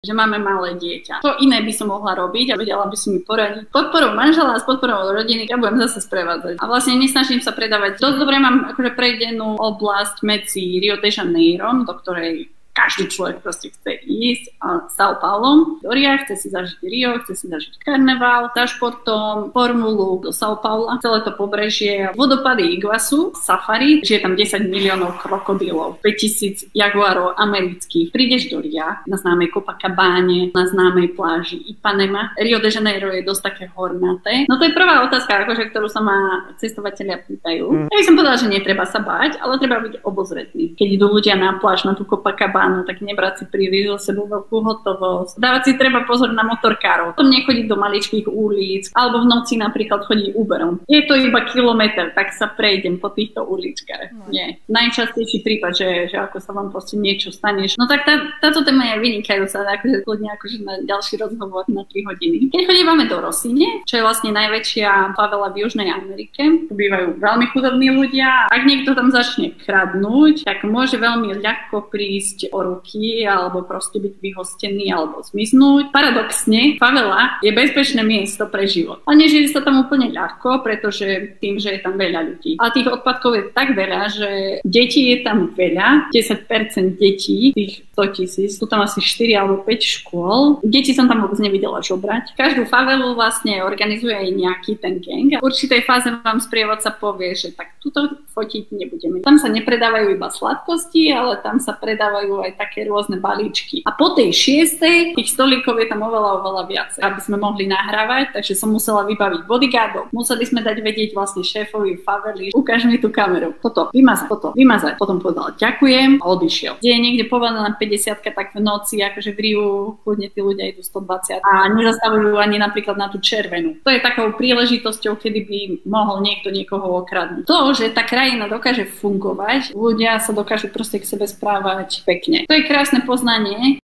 že máme malé dieťa. Čo iné by som mohla robiť a vedela by som mi poradiť. Podporou manžela a s podporou rodiny ja budem zase sprevádzať. A vlastne nesnažím sa predávať. Dosť dobre mám akože prejdenú oblasť medzi Rio de Janeiro, do ktorej každý človek proste chce ísť, a São Paulo, Doria, chce si zažiť Rio, chce si zažiť karneval, za športom, formulu do São Paula, celé to pobrežie, vodopady Iguazu, safari, že je tam 10 miliónov krokodílov, 5000 jaguárov amerických. Prídeš do Ria, na známej Copacabáne, na známej pláži Ipanema. Rio de Janeiro je dosť také hornaté. No to je prvá otázka, akože, ktorú sa ma cestovatelia pýtajú. Ja by som povedala, že netreba sa báť, ale treba byť obozretný. Keď idú ľudia na pláž, na tú Copacabánu, tak nebrať si príliš so sebou veľkú hotovosť. Dávať si treba pozor na motorkárov. Potom nechodiť do maličkých ulic, alebo v noci napríklad chodiť Uberom. Je to iba kilometr, tak sa prejdem po týchto uličkách. Nie. Najčastejší prípad, že ako sa vám proste niečo stane. No tak táto téma je vynikajúca, akože na ďalší rozhovor na 3 hodiny. Keď chodívame do Rosine, čo je vlastne najväčšia favela v Južnej Amerike, tu bývajú veľmi chudobní ľudia. Ak niekto tam začne kradnúť, tak môže veľmi ľahko prísť o ruky, alebo proste byť vyhostený, alebo zmiznúť. Paradoxne, favela je bezpečné miesto pre život. A nežije sa tam úplne ľahko, pretože tým, že je tam veľa ľudí. A tých odpadkov je tak veľa, že detí je tam veľa, 10% detí, tých 100 000, sú tam asi 4 alebo 5 škôl. Deti som tam vôbec nevidela žobrať. Každú favelu vlastne organizuje aj nejaký ten gang. V určitej fáze vám sprievodca povie, že tak tuto fotiť nebudeme. Tam sa nepredávajú iba sladkosti, ale tam sa predávajú aj také rôzne balíčky. A po tej 6. tých stolíkov je tam oveľa viacej, aby sme mohli nahrávať, takže som musela vybaviť bodyguardov. Museli sme dať vedieť vlastne šéfovi favely, ukáž mi tú kameru. Toto, vymazať. Potom povedal ďakujem a odišiel. Kde je niekde povolená 50, tak v noci, akože v Riu, kľudne tí ľudia idú 120 a nezastavujú ani napríklad na tú červenú. To je takou príležitosťou, kedy by mohol niekto niekoho okradnúť. To, že tá krajina dokáže fungovať, ľudia sa dokážu proste k sebe správať pekne. To je krásne poznanie.